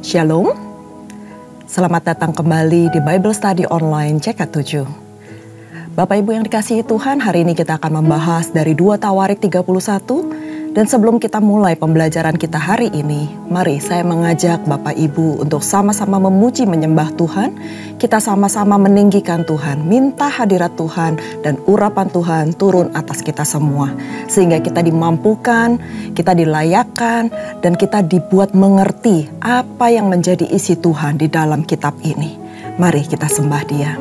Shalom, selamat datang kembali di Bible Study Online CK7. Bapak Ibu yang dikasihi Tuhan, hari ini kita akan membahas dari 2 Tawarik 31. Dan sebelum kita mulai pembelajaran kita hari ini, mari saya mengajak Bapak Ibu untuk sama-sama memuji menyembah Tuhan. Kita sama-sama meninggikan Tuhan, minta hadirat Tuhan dan urapan Tuhan turun atas kita semua. Sehingga kita dimampukan, kita dilayakkan, dan kita dibuat mengerti apa yang menjadi isi Tuhan di dalam kitab ini. Mari kita sembah Dia.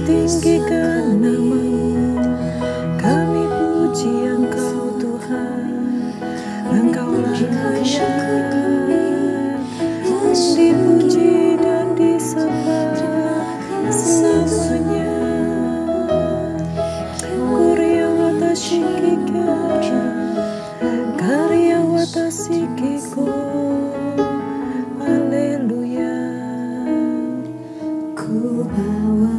Tinggikan nama-Mu, kami puji Engkau Tuhan. Engkaulah yang dipuji dan disembah selamanya. Kurya watashikika, karya watasikiko. Haleluya. Ku bawa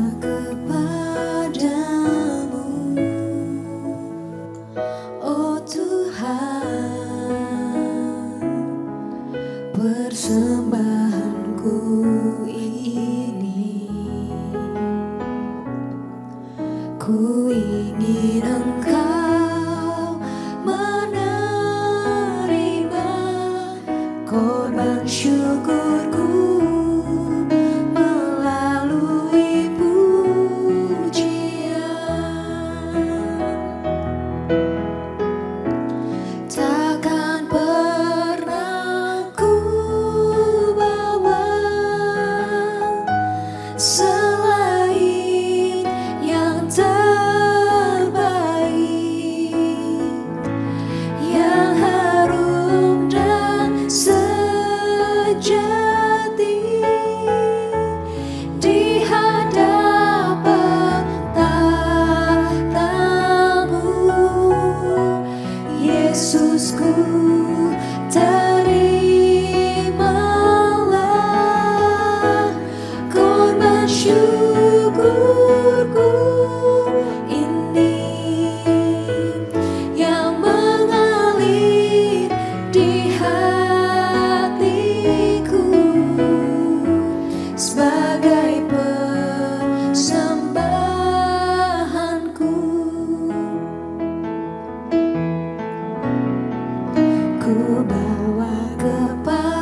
persembahanku ini, ku ingin Engkau menerima korban syukurku melalui pujian. Takkan pernah ku selain yang terbaik, yang harum dan sejati di hadapan tahta-Mu, Yesusku. Syukurku ini yang mengalir di hatiku sebagai persembahanku. Ku bawa kepadamu,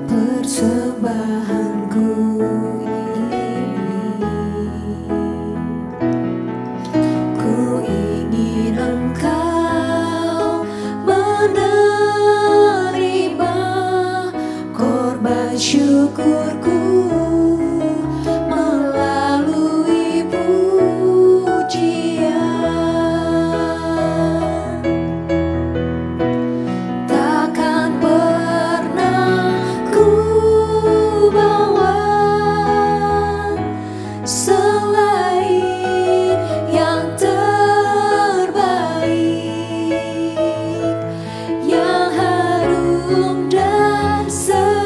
persembahanku ini. Ku ingin Engkau menerima korban syukurku melalui pujian. Takkan pernah ku bawa selain yang terbaik, yang harum dan sejati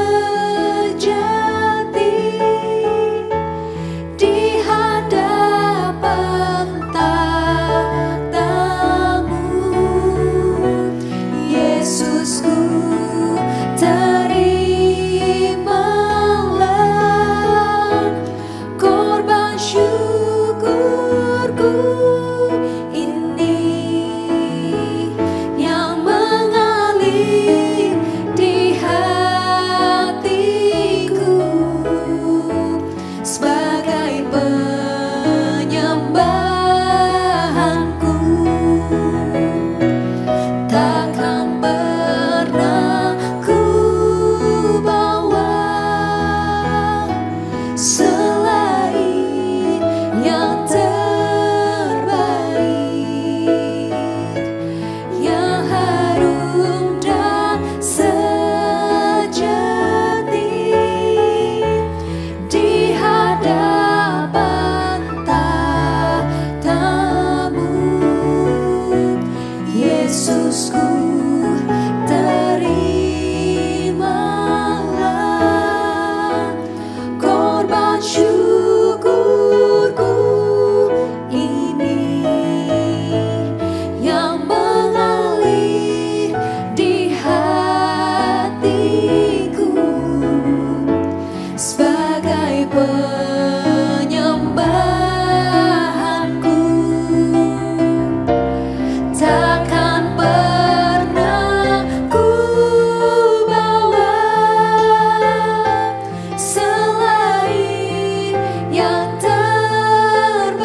sebagai penyembahanku. Takkan pernah ku bawa selain yang terbaik,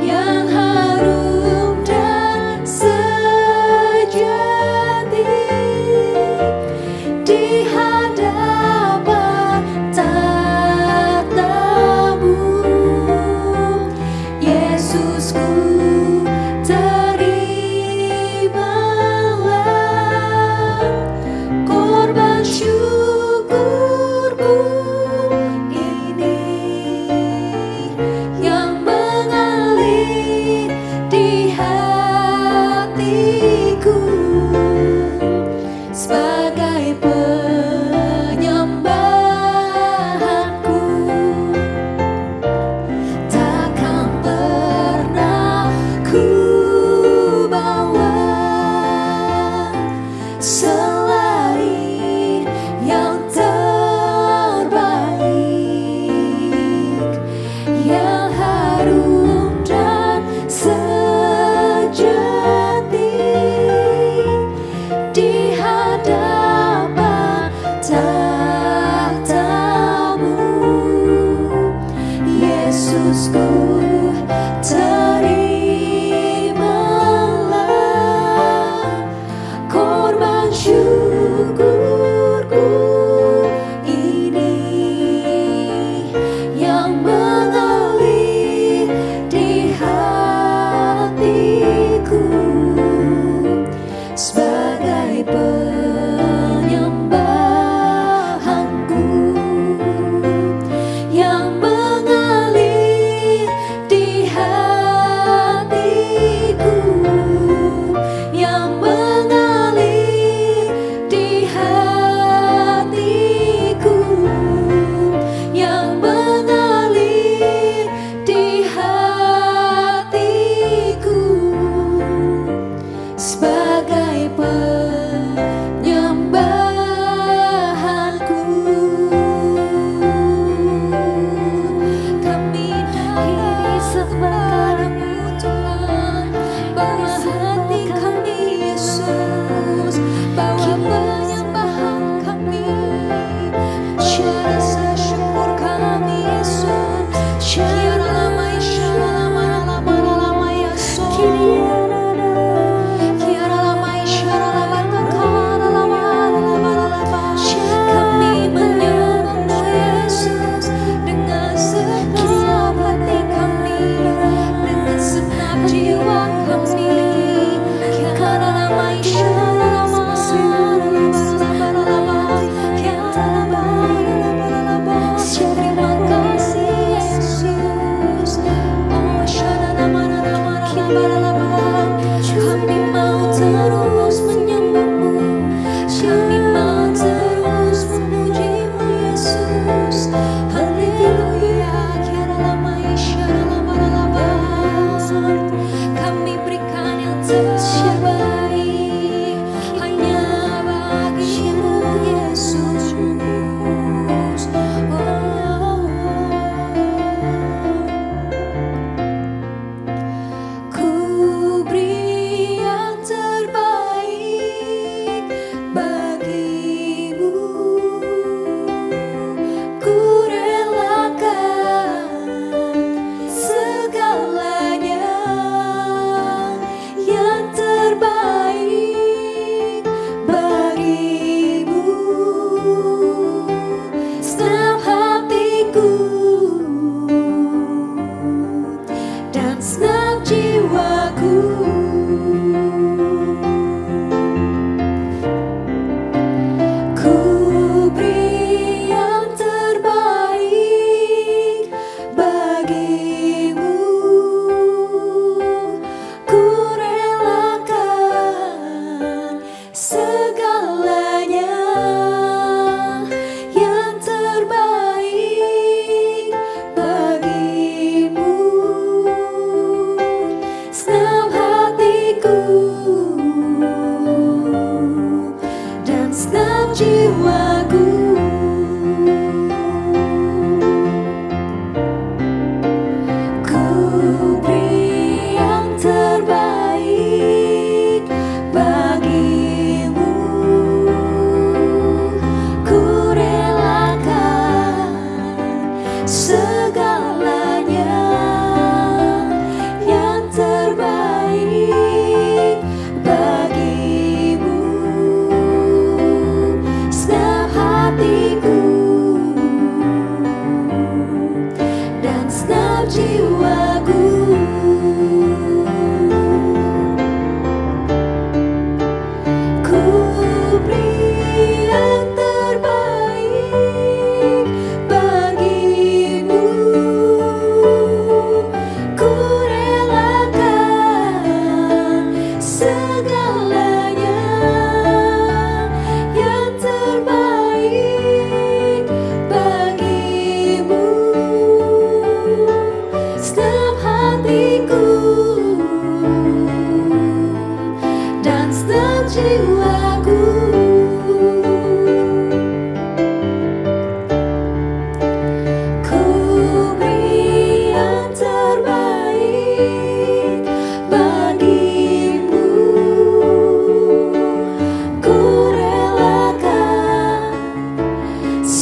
yang harum dan sejati di hadapan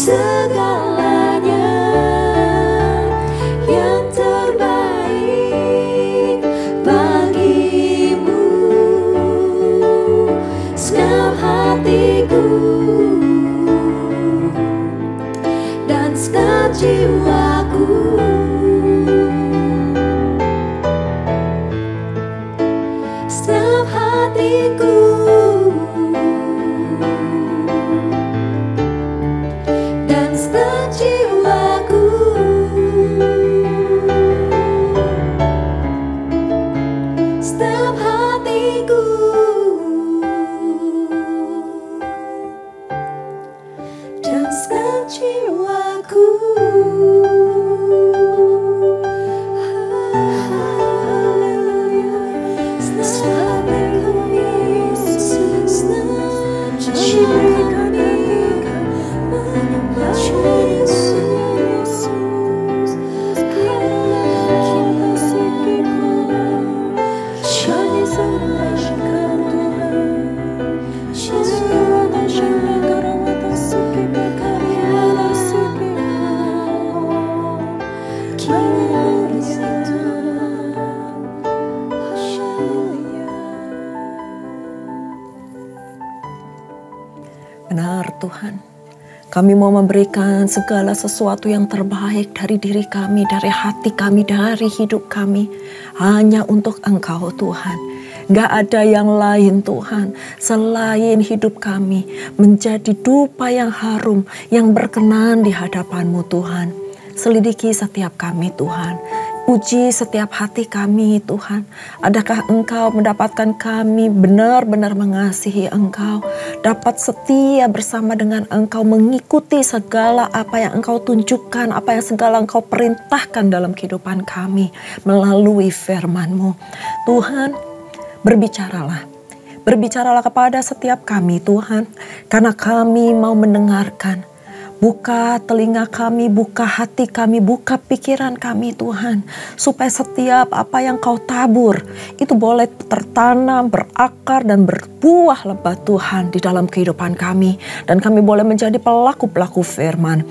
segalanya yang terbaik bagimu. Senang hatiku dan senang jiwaku, senang hatiku dan senang jiwaku, senang hatiku dan senang jiwaku. Benar Tuhan, kami mau memberikan segala sesuatu yang terbaik dari diri kami, dari hati kami, dari hidup kami. Hanya untuk Engkau Tuhan. Gak ada yang lain Tuhan selain hidup kami menjadi dupa yang harum, yang berkenan di hadapan-Mu Tuhan. Selidiki setiap kami Tuhan. Uji setiap hati kami Tuhan. Adakah Engkau mendapatkan kami benar-benar mengasihi Engkau, dapat setia bersama dengan Engkau, mengikuti segala apa yang Engkau tunjukkan, apa yang segala Engkau perintahkan dalam kehidupan kami melalui firman-Mu. Tuhan, berbicaralah. Berbicaralah kepada setiap kami Tuhan, karena kami mau mendengarkan. Buka telinga kami, buka hati kami, buka pikiran kami Tuhan. Supaya setiap apa yang Kau tabur itu boleh tertanam, berakar dan berbuah lebat Tuhan di dalam kehidupan kami. Dan kami boleh menjadi pelaku-pelaku firman.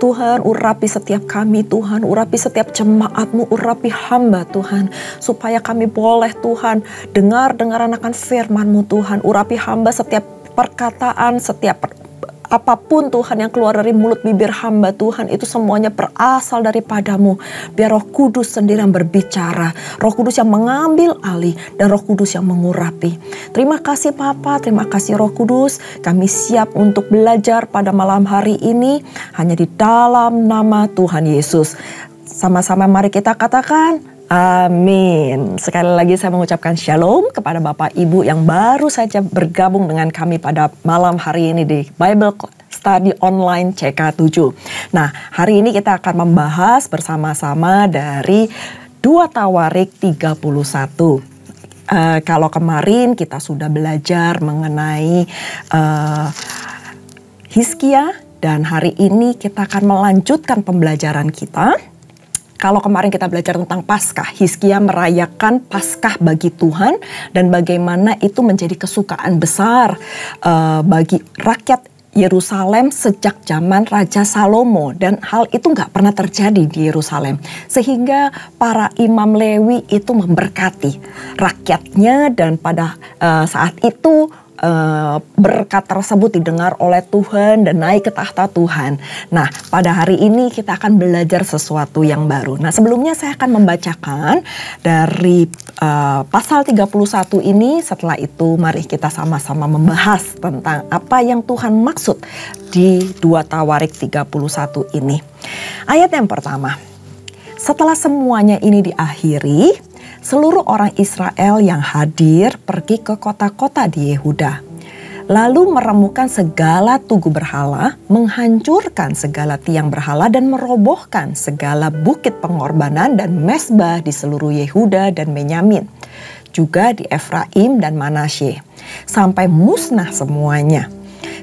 Tuhan, urapi setiap kami Tuhan, urapi setiap jemaat-Mu, urapi hamba Tuhan. Supaya kami boleh Tuhan dengar-dengaran akan firman-Mu Tuhan. Urapi hamba setiap perkataan, setiap apapun Tuhan yang keluar dari mulut bibir hamba Tuhan, itu semuanya berasal daripada-Mu. Biar Roh Kudus sendiri yang berbicara, Roh Kudus yang mengambil alih, dan Roh Kudus yang mengurapi. Terima kasih Bapa, terima kasih Roh Kudus. Kami siap untuk belajar pada malam hari ini hanya di dalam nama Tuhan Yesus. Sama-sama mari kita katakan amin. Sekali lagi saya mengucapkan shalom kepada Bapak Ibu yang baru saja bergabung dengan kami pada malam hari ini di Bible Study Online CK7. Nah, hari ini kita akan membahas bersama-sama dari 2 Tawarik 31. Kalau kemarin kita sudah belajar mengenai Hizkia, dan hari ini kita akan melanjutkan pembelajaran kita. Kalau kemarin kita belajar tentang Paskah, Hizkia merayakan Paskah bagi Tuhan dan bagaimana itu menjadi kesukaan besar bagi rakyat Yerusalem sejak zaman Raja Salomo, dan hal itu nggak pernah terjadi di Yerusalem, sehingga para imam Lewi itu memberkati rakyatnya, dan pada saat itu berkat tersebut didengar oleh Tuhan dan naik ke tahta Tuhan. Nah, pada hari ini kita akan belajar sesuatu yang baru. Nah, sebelumnya saya akan membacakan dari pasal 31 ini. Setelah itu mari kita sama-sama membahas tentang apa yang Tuhan maksud di 2 Tawarik 31 ini. Ayat yang pertama. Setelah semuanya ini diakhiri, seluruh orang Israel yang hadir pergi ke kota-kota di Yehuda. Lalu meremukan segala tugu berhala, menghancurkan segala tiang berhala, dan merobohkan segala bukit pengorbanan dan mezbah di seluruh Yehuda dan Benyamin. Juga di Efraim dan Manasye, sampai musnah semuanya.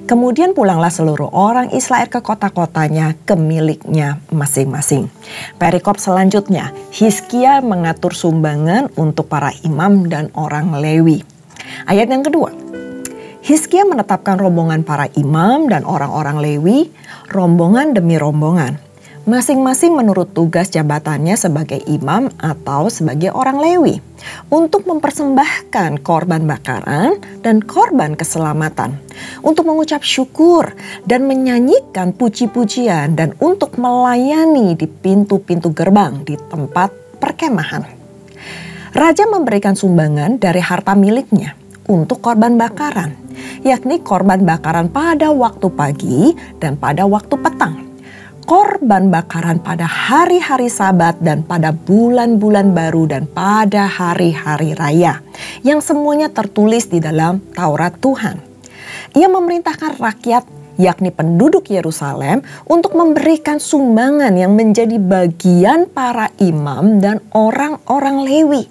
Kemudian pulanglah seluruh orang Israel ke kota-kotanya, ke miliknya masing-masing. Perikop selanjutnya, Hizkia mengatur sumbangan untuk para imam dan orang Lewi. Ayat yang kedua, Hizkia menetapkan rombongan para imam dan orang-orang Lewi, rombongan demi rombongan. Masing-masing menurut tugas jabatannya sebagai imam atau sebagai orang Lewi untuk mempersembahkan korban bakaran dan korban keselamatan, untuk mengucap syukur dan menyanyikan puji-pujian dan untuk melayani di pintu-pintu gerbang di tempat perkemahan. Raja memberikan sumbangan dari harta miliknya untuk korban bakaran, yakni korban bakaran pada waktu pagi dan pada waktu petang, korban bakaran pada hari-hari Sabat dan pada bulan-bulan baru dan pada hari-hari raya, yang semuanya tertulis di dalam Taurat Tuhan. Ia memerintahkan rakyat, yakni penduduk Yerusalem, untuk memberikan sumbangan yang menjadi bagian para imam dan orang-orang Lewi,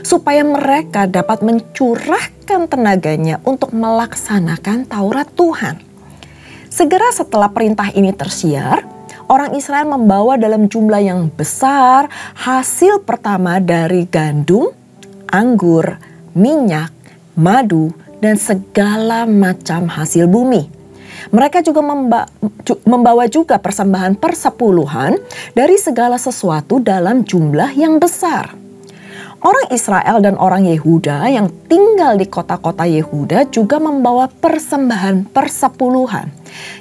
supaya mereka dapat mencurahkan tenaganya untuk melaksanakan Taurat Tuhan. Segera setelah perintah ini tersiar, orang Israel membawa dalam jumlah yang besar hasil pertama dari gandum, anggur, minyak, madu, dan segala macam hasil bumi. Mereka juga membawa juga persembahan persepuluhan dari segala sesuatu dalam jumlah yang besar. Orang Israel dan orang Yehuda yang tinggal di kota-kota Yehuda juga membawa persembahan persepuluhan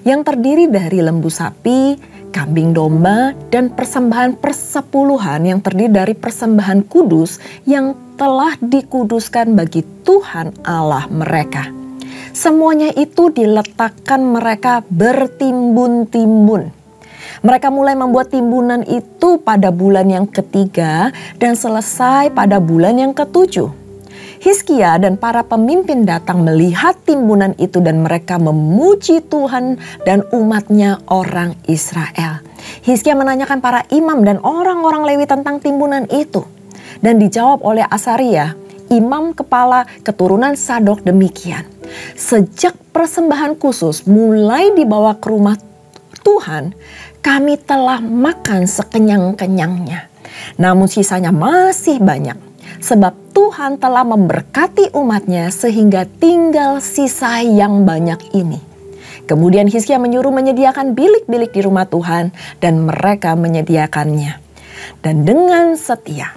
yang terdiri dari lembu sapi, kambing domba, dan persembahan persepuluhan yang terdiri dari persembahan kudus yang telah dikuduskan bagi Tuhan Allah mereka. Semuanya itu diletakkan mereka bertimbun-timbun. Mereka mulai membuat timbunan itu pada bulan yang ketiga dan selesai pada bulan yang ketujuh. Hizkia dan para pemimpin datang melihat timbunan itu dan mereka memuji Tuhan dan umatnya orang Israel. Hizkia menanyakan para imam dan orang-orang Lewi tentang timbunan itu. Dan dijawab oleh Asaria, imam kepala keturunan Sadok, demikian. Sejak persembahan khusus mulai dibawa ke rumah Tuhan, kami telah makan sekenyang-kenyangnya. Namun sisanya masih banyak. Sebab Tuhan telah memberkati umatnya sehingga tinggal sisa yang banyak ini. Kemudian Hizkia menyuruh menyediakan bilik-bilik di rumah Tuhan dan mereka menyediakannya. Dan dengan setia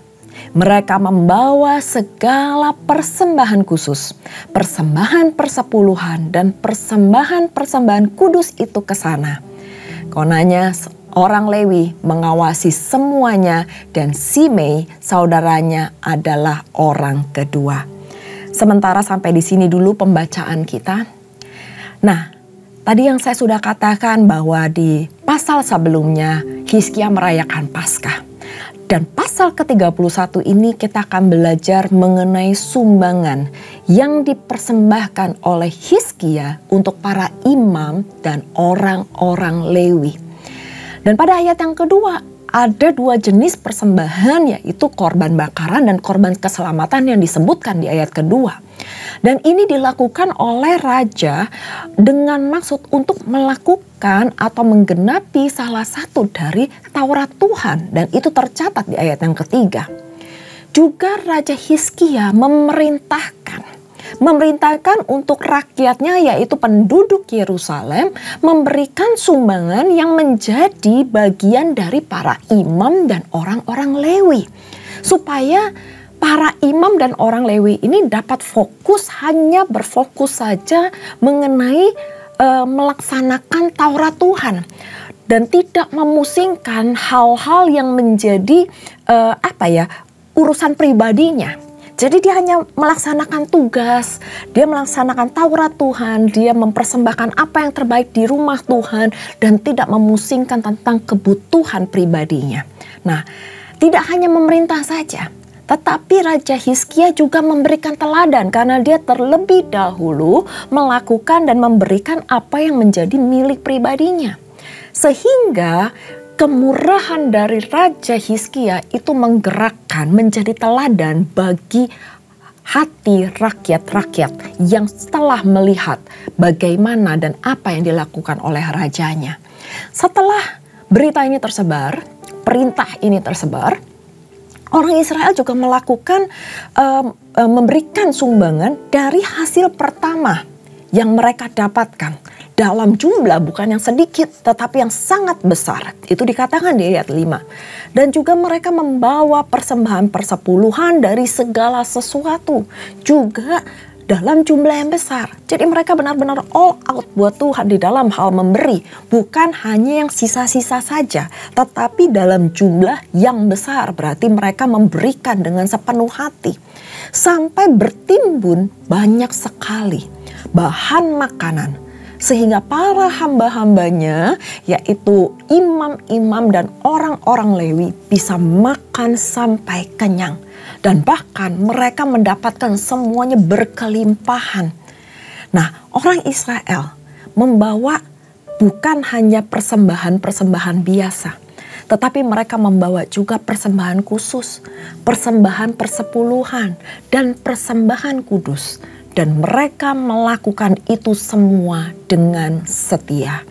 mereka membawa segala persembahan khusus, persembahan persepuluhan dan persembahan kudus itu ke sana. Konanya orang Lewi mengawasi semuanya dan Simei saudaranya adalah orang kedua. Sementara sampai di sini dulu pembacaan kita. Nah, tadi yang saya sudah katakan bahwa di pasal sebelumnya Hizkia merayakan Paskah. Dan pasal ke-31 ini kita akan belajar mengenai sumbangan yang dipersembahkan oleh Hizkia untuk para imam dan orang-orang Lewi. Dan pada ayat yang kedua ada dua jenis persembahan, yaitu korban bakaran dan korban keselamatan yang disebutkan di ayat kedua. Dan ini dilakukan oleh raja dengan maksud untuk melakukan atau menggenapi salah satu dari Taurat Tuhan. Dan itu tercatat di ayat yang ketiga. Juga Raja Hizkia memerintahkan untuk rakyatnya, yaitu penduduk Yerusalem, memberikan sumbangan yang menjadi bagian dari para imam dan orang-orang Lewi. Supaya para imam dan orang Lewi ini dapat hanya berfokus saja mengenai melaksanakan Taurat Tuhan. Dan tidak memusingkan hal-hal yang menjadi urusan pribadinya. Jadi dia hanya melaksanakan tugas, dia melaksanakan Taurat Tuhan, dia mempersembahkan apa yang terbaik di rumah Tuhan dan tidak memusingkan tentang kebutuhan pribadinya. Nah, tidak hanya memerintah saja, tetapi Raja Hizkia juga memberikan teladan karena dia terlebih dahulu melakukan dan memberikan apa yang menjadi milik pribadinya. Sehingga kemurahan dari Raja Hizkia itu menggerakkan menjadi teladan bagi hati rakyat-rakyat yang setelah melihat bagaimana dan apa yang dilakukan oleh rajanya. Setelah berita ini tersebar, perintah ini tersebar, orang Israel juga melakukan memberikan sumbangan dari hasil pertama yang mereka dapatkan dalam jumlah bukan yang sedikit tetapi yang sangat besar. Itu dikatakan di ayat 5. Dan juga mereka membawa persembahan persepuluhan dari segala sesuatu juga dalam jumlah yang besar. Jadi mereka benar-benar all out buat Tuhan di dalam hal memberi. Bukan hanya yang sisa-sisa saja, tetapi dalam jumlah yang besar. Berarti mereka memberikan dengan sepenuh hati. Sampai bertimbun banyak sekali bahan makanan. Sehingga para hamba-hambanya, yaitu imam-imam dan orang-orang Lewi, bisa makan sampai kenyang. Dan bahkan mereka mendapatkan semuanya berkelimpahan. Nah, orang Israel membawa bukan hanya persembahan-persembahan biasa, tetapi mereka membawa juga persembahan khusus, persembahan persepuluhan, dan persembahan kudus. Dan mereka melakukan itu semua dengan setia.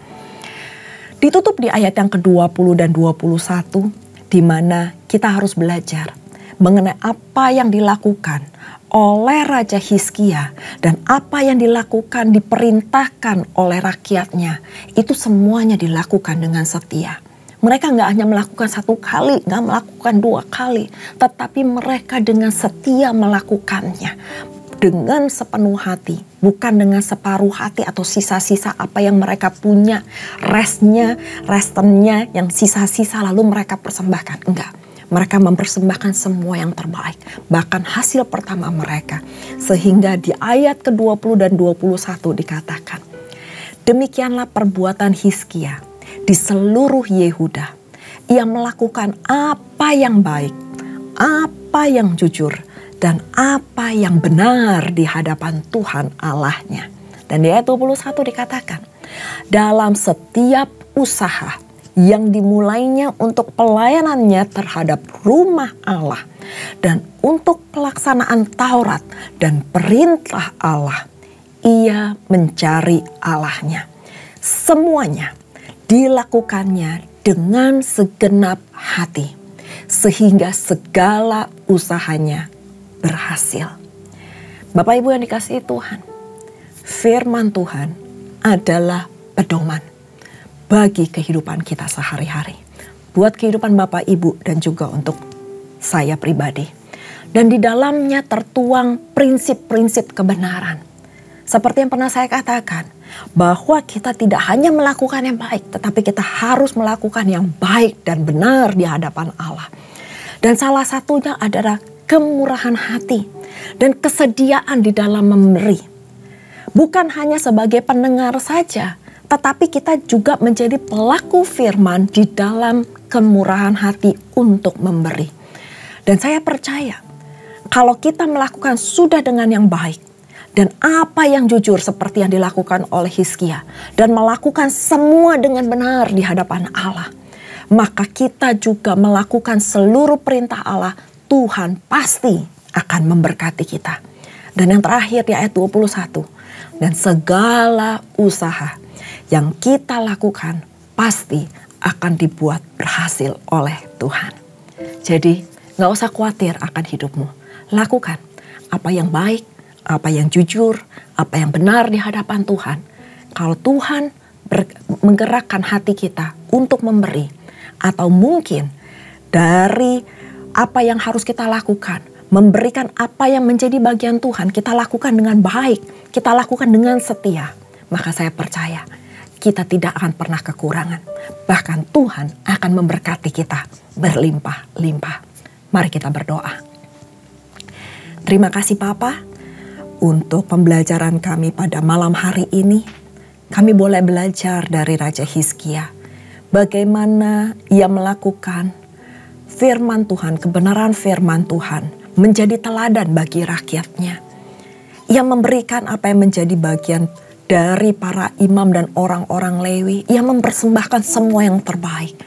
Ditutup di ayat yang ke-20 dan 21, di mana kita harus belajar mengenai apa yang dilakukan oleh Raja Hizkia dan apa yang dilakukan, diperintahkan oleh rakyatnya. Itu semuanya dilakukan dengan setia. Mereka nggak hanya melakukan satu kali, nggak melakukan dua kali, tetapi mereka dengan setia melakukannya. Dengan sepenuh hati, bukan dengan separuh hati atau sisa-sisa apa yang mereka punya, restennya yang sisa-sisa lalu mereka persembahkan. Enggak. Mereka mempersembahkan semua yang terbaik, bahkan hasil pertama mereka. Sehingga di ayat ke-20 dan 21 dikatakan, demikianlah perbuatan Hizkia di seluruh Yehuda. Ia melakukan apa yang baik, apa yang jujur, dan apa yang benar di hadapan Tuhan Allahnya. Dan di ayat 21 dikatakan, dalam setiap usaha yang dimulainya untuk pelayanannya terhadap rumah Allah dan untuk pelaksanaan Taurat dan perintah Allah, ia mencari Allahnya. Semuanya dilakukannya dengan segenap hati, sehingga segala usahanya berhasil. Bapak Ibu yang dikasihi Tuhan, firman Tuhan adalah pedoman bagi kehidupan kita sehari-hari. Buat kehidupan Bapak Ibu dan juga untuk saya pribadi. Dan di dalamnya tertuang prinsip-prinsip kebenaran. Seperti yang pernah saya katakan, bahwa kita tidak hanya melakukan yang baik, tetapi kita harus melakukan yang baik dan benar di hadapan Allah. Dan salah satunya adalah kemurahan hati dan kesediaan di dalam memberi. Bukan hanya sebagai pendengar saja, tetapi kita juga menjadi pelaku firman di dalam kemurahan hati untuk memberi. Dan saya percaya, kalau kita melakukan sudah dengan yang baik, dan apa yang jujur seperti yang dilakukan oleh Hizkia, dan melakukan semua dengan benar di hadapan Allah, maka kita juga melakukan seluruh perintah Allah, Tuhan pasti akan memberkati kita. Dan yang terakhir di ayat 21, dan segala usaha yang kita lakukan pasti akan dibuat berhasil oleh Tuhan. Jadi gak usah khawatir akan hidupmu. Lakukan apa yang baik, apa yang jujur, apa yang benar di hadapan Tuhan. Kalau Tuhan menggerakkan hati kita untuk memberi, atau mungkin dari apa yang harus kita lakukan, memberikan apa yang menjadi bagian Tuhan, kita lakukan dengan baik, kita lakukan dengan setia, maka saya percaya kita tidak akan pernah kekurangan. Bahkan Tuhan akan memberkati kita berlimpah-limpah. Mari kita berdoa. Terima kasih Bapa untuk pembelajaran kami pada malam hari ini. Kami boleh belajar dari Raja Hizkia. Bagaimana ia melakukan firman Tuhan, kebenaran firman Tuhan menjadi teladan bagi rakyatnya. Ia memberikan apa yang menjadi bagian dari para imam dan orang-orang Lewi. Ia mempersembahkan semua yang terbaik.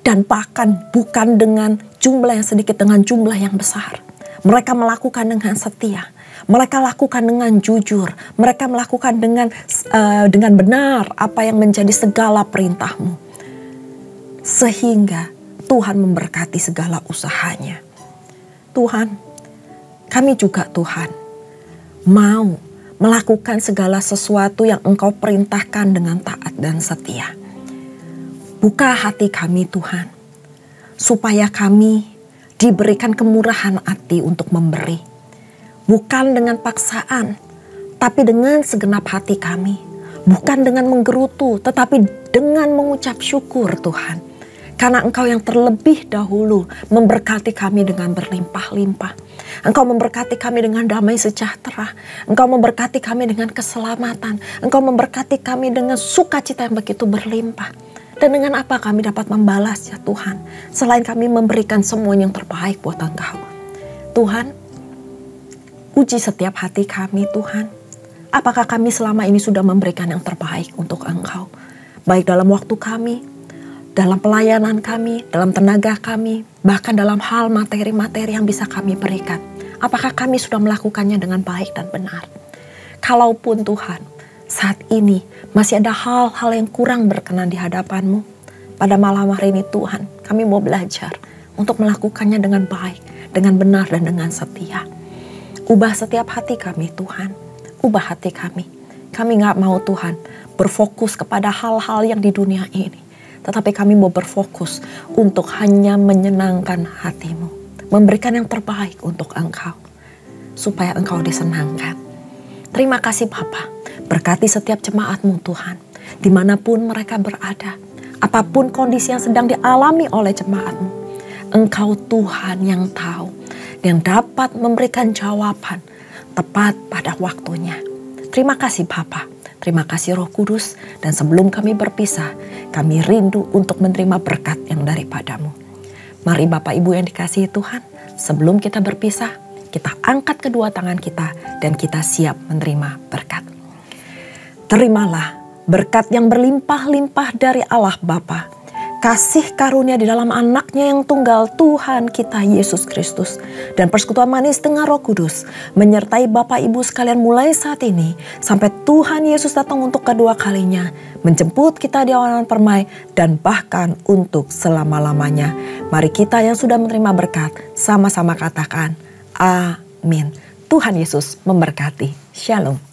Dan bahkan bukan dengan jumlah yang sedikit, dengan jumlah yang besar. Mereka melakukan dengan setia. Mereka lakukan dengan jujur. Mereka melakukan dengan benar apa yang menjadi segala perintah-Mu. Sehingga Tuhan memberkati segala usahanya. Tuhan, kami juga Tuhan mau melakukan segala sesuatu yang Engkau perintahkan dengan taat dan setia. Buka hati kami Tuhan, supaya kami diberikan kemurahan hati untuk memberi. Bukan dengan paksaan, tapi dengan segenap hati kami. Bukan dengan menggerutu, tetapi dengan mengucap syukur Tuhan. Karena Engkau yang terlebih dahulu memberkati kami dengan berlimpah-limpah. Engkau memberkati kami dengan damai sejahtera. Engkau memberkati kami dengan keselamatan. Engkau memberkati kami dengan sukacita yang begitu berlimpah. Dan dengan apa kami dapat membalas ya Tuhan, selain kami memberikan semua yang terbaik buat Engkau. Tuhan, uji setiap hati kami Tuhan. Apakah kami selama ini sudah memberikan yang terbaik untuk Engkau? Baik dalam waktu kami, dalam pelayanan kami, dalam tenaga kami, bahkan dalam hal materi-materi yang bisa kami berikan. Apakah kami sudah melakukannya dengan baik dan benar? Kalaupun Tuhan, saat ini masih ada hal-hal yang kurang berkenan di hadapan-Mu, pada malam hari ini Tuhan, kami mau belajar untuk melakukannya dengan baik, dengan benar dan dengan setia. Ubah setiap hati kami Tuhan, ubah hati kami. Kami gak mau Tuhan berfokus kepada hal-hal yang di dunia ini. Tetapi kami mau berfokus untuk hanya menyenangkan hati-Mu. Memberikan yang terbaik untuk Engkau. Supaya Engkau disenangkan. Terima kasih Bapa. Berkati setiap jemaat-Mu Tuhan. Dimanapun mereka berada. Apapun kondisi yang sedang dialami oleh jemaat-Mu. Engkau Tuhan yang tahu. Yang dapat memberikan jawaban tepat pada waktunya. Terima kasih Bapa. Terima kasih Roh Kudus, dan sebelum kami berpisah, kami rindu untuk menerima berkat yang daripada-Mu. Mari Bapak Ibu yang dikasihi Tuhan, sebelum kita berpisah, kita angkat kedua tangan kita dan kita siap menerima berkat. Terimalah berkat yang berlimpah-limpah dari Allah Bapa, kasih karunia di dalam anaknya yang tunggal Tuhan kita Yesus Kristus, dan persekutuan manis dengan Roh Kudus menyertai Bapak Ibu sekalian mulai saat ini sampai Tuhan Yesus datang untuk kedua kalinya, menjemput kita di awan permai dan bahkan untuk selama-lamanya. Mari kita yang sudah menerima berkat sama-sama katakan amin. Tuhan Yesus memberkati. Shalom.